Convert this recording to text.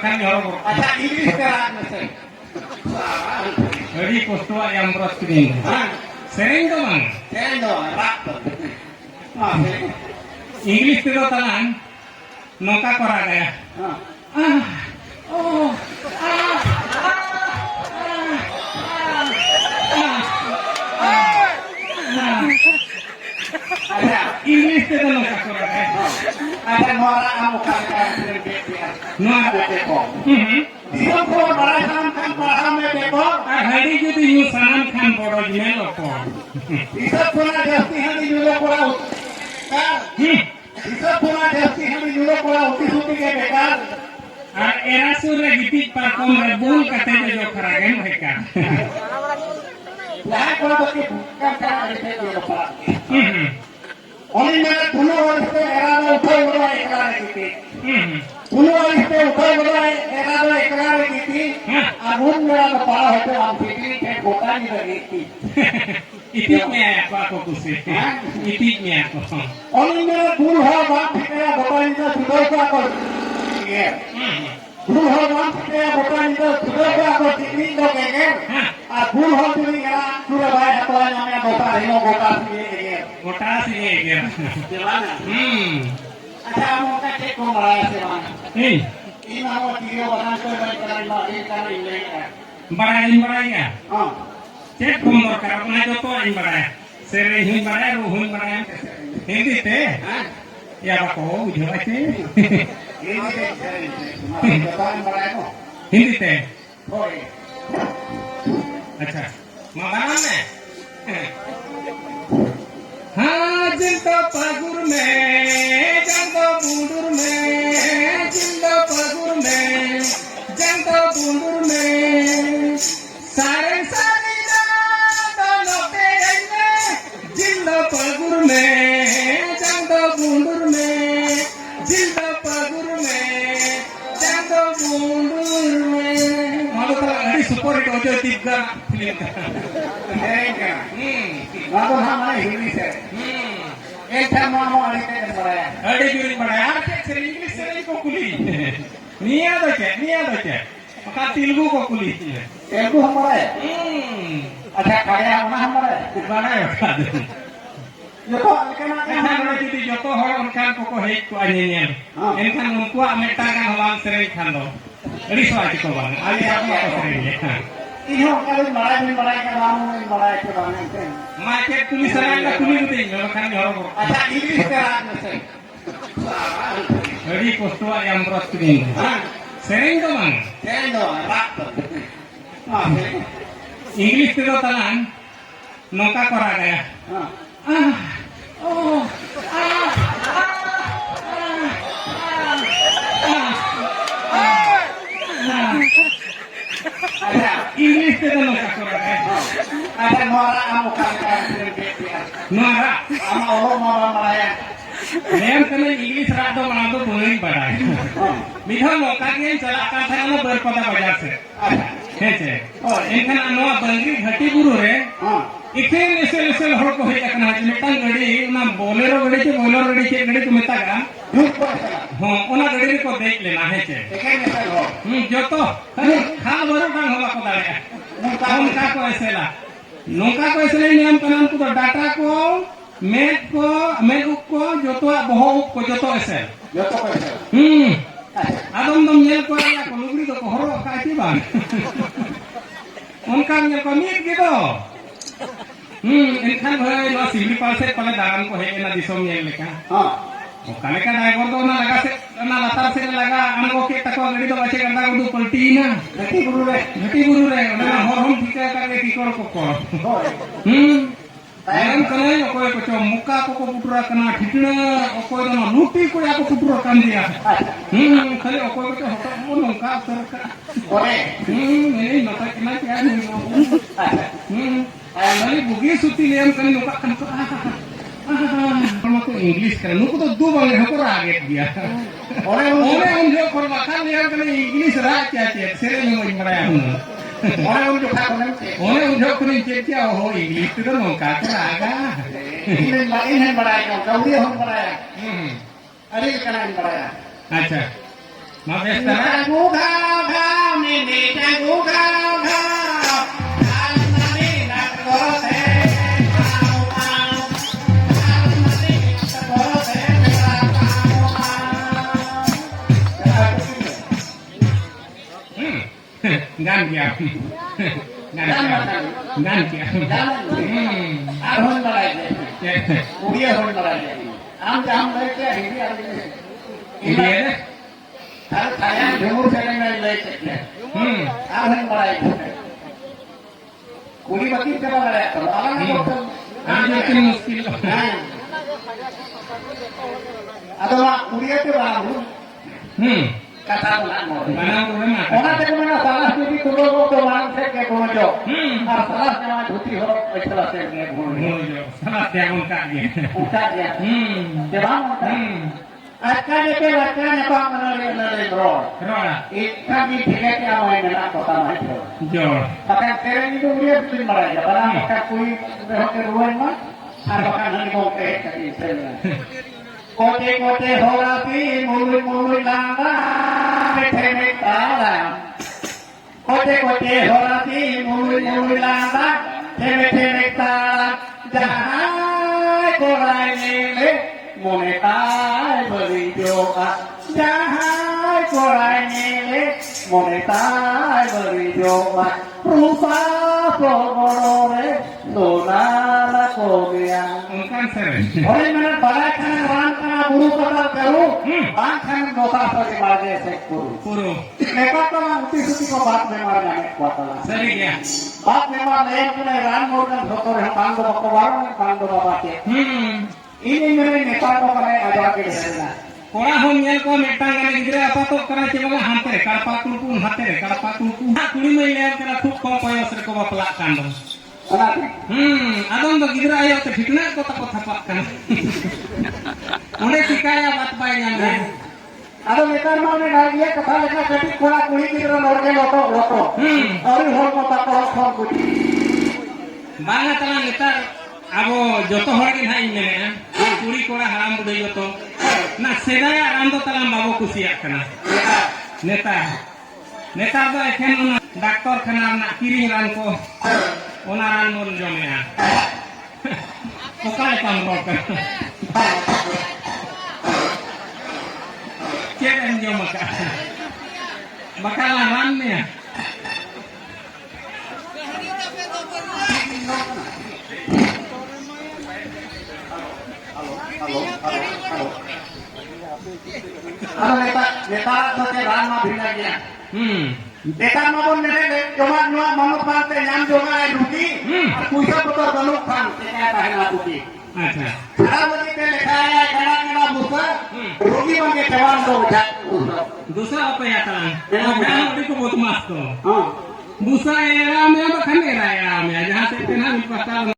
kan jorok. Ada Inggris kan mesin. Jadi kostua yang berat ini. Sering tuh bang. Sering tuh, rapet. Inggris itu tangan. Nongka koraga ya. Inggris itu nongka koraga. Ada norak kamu kan Norak. Dia pun orang kan paham beko. Hari jadi yusanan kan bodoh jelo kok. Bisa pun ada hati juga kurang. Kan? Bisa pun ada hati juga kurang. Uti ke bekal. Era surya gitik pakom rebul katanya jo karagen mereka. Lah kalau begitu kan ada dia pak. Oni mana dulu orang itu era utai udah ikrar gitu. Dulu orang itu utai udah era ikrar gitu. Amun mana kepala itu ampiti kayak bukan gitu. Itiknya apa aku sih? Itiknya aku. Oni mana dulu orang kayak bukan itu sudah aku. Iya. Dulu orang kayak bukan itu sudah aku ini dong kan. Dulu orang ini kan sudah banyak apa namanya bukan ini bukan ini. Kota sini ya. Gimana? Ada mau cek komara sekarang. Ini mau video bahasa bahasa Indonesia. Barang ya. Cek komor karena itu tuh barang. Sering barang, ruhun barang. Hindi teh. Ya bako, ujung aja. Ini teh. Barang. Hindi teh. Oh. अच्छा माबान में हाँ जिंदा पगुर में जिंदा बूंदुर में जिंदा पगुर में जिंदा बूंदुर में सारे सारे दोनों तेरे में जिंदा पगुर में जिंदा बूंदुर में जिंदा पगुर में जिंदा बूंदुर में सुपर हिट हो जाए तीसरा फिल्म का बाबू हमारे हिंदी से एक था मामू अड़ी के बनाया अड़ी गिरी बनाया क्या इंग्लिश से नहीं को कुली निया दो क्या मका तेलुगु को कुली तेलुगु हमारे अच्छा खाया हमारे बनाया Joko alkena kan jadi joko orang kan pokok hei ku anyenya enkan unkuak metakan halang sering kan do ri soal itu bang ali apa seringnya Iyo kalau marai kan kamu marai ke bang macet tulisan ada tulis itu enggak kan jorok ada Inggris kan mesin jadi kostua yang berat ini sering tuh bang sering tuh rapet Inggris itu tangan nongka koraga ya Inggris itu nongka koraga ada norak kamu kan norak sama orang mau maraya Name kena English rado manado boleh pada. Misal nongka yang celakan saya no berpada bajar se. Hece. Enkan anu bangri hati guru re. Ikhlas esel hor ko hei akan haji metang gadi na bolero gadi ce gadi tu metaga. Ona gadi ko देख लेना है ce. जोतो खा बरो kan होला ko dare. Nongka ko esela. Nongka ko esela niam kanan ko data ko Med ko joto boho ko joto esel. Joto ko esel. Adom dom nyel ko ya ko lugri do ko horo ka ti bang. Onkan nyel ko mit gitu. Enkan bhai no sibli palse pale daran ko he na disom nyel leka. Kane ka driver do na laga se na latar se laga ango ke tako gadi do bache ganda udu palti na. Gati guru re na hor thika ka ke ki kor ko. Ayam kena okoy ko muka ko putra kena thitna okoy do luti ko ya ko putra kan dia khali okoy ko hoto nongka sarka ore ini nota kena kya ayam kali bugi suti niam kan nongka kan kalau ko English kan nuko to do bang ko raget dia ore unjo ko makan niam kan English ra kya sere ni mo maraya Orang unjuk aku nanti. Orang unjuk kunci dia oh English itu nongka keraga. Ini baraya, kau dia orang baraya. Ada ikan baraya. Acha. Maaf ya, Bukan. gan kia. Gan kia. Arhon balai je. Udia hon balai je. Am jam lay ke hindi ar Ini ada. Har kaya jumur sering lay ke. Arhon balai je. Kuli baki ke balai. Alang hotel. Ada mungkin muskil. Ada udia ke baru. Kata bulan mau. Mana rumah? Ona te mana salah jadi turun to orang se ke gojo. Ar salah jama dhuti ho aitla se ke gojo. Salah dia muka dia. Uta dia. Jawab. Akan ke akan apa menare bro. Rola. Ikka di theke ke amai mena kota mai bro. Jo. Akan sereng itu dia betul marah ya. Barang ka kui ke ruan mah. Ar bakan hani mau ke kaki sel. Kote kote horati mului mului langa bethe me tala. Kote kote horati mului mului langa bethe me tala. Jahai korai nele mone tai beri joa. Jahai korai nele mone tai beri joa. Rupa pogore donala kobiang. Ungkan seren. Oleh mana balai kana ran kana buru kata karu, bang kana dosa sebagai marge sekuru. Puro. Mereka tu orang uti suti ko baat memar jane kuatala. Seri dia. Baat memar lain kena ran murkan doktor yang pangdo ko warung pangdo bapak ke. Ini mere nepa ko kane ajar ke desena. Kora hon nyel ko metang gane gidre apa to kara cebala hante karpa kulpun hate karpa kulpun. Kuli mai le kara thuk ko payo sre ko bapla kando. Kenapa? Adon do gidra ayo te fitna ko ta ko thapak kan. Une sikaya bat bai nyane. Ada metar mau ne dia kata leka jadi kura kuri kita norge loto. Ari hol ko ta ko hol ko. Banga tala netar abo joto hor ge hai mene kuri kora haram bude joto. Na sedaya aram do talam babo kusiak kana. Netar do ekhen doktor khana na kiring ran ko. Ona ran mon jomea. Okai pang rok. Ceren jom maka. Bakalan ran ne. Ada neta sote ran ma bina dia. Neta ma bon nere cuma nua manuk pante nyam jonga ai ruki. Puisa betul baluk kan teka tahena ruki. Acha. Cara bagi te lekaya kana busa. Rugi bagi cawan do jak. Dosa apa ya talang? Jangan di ko mas to. Ha. Busa era me ba khamera era me jahan se tena mi pasal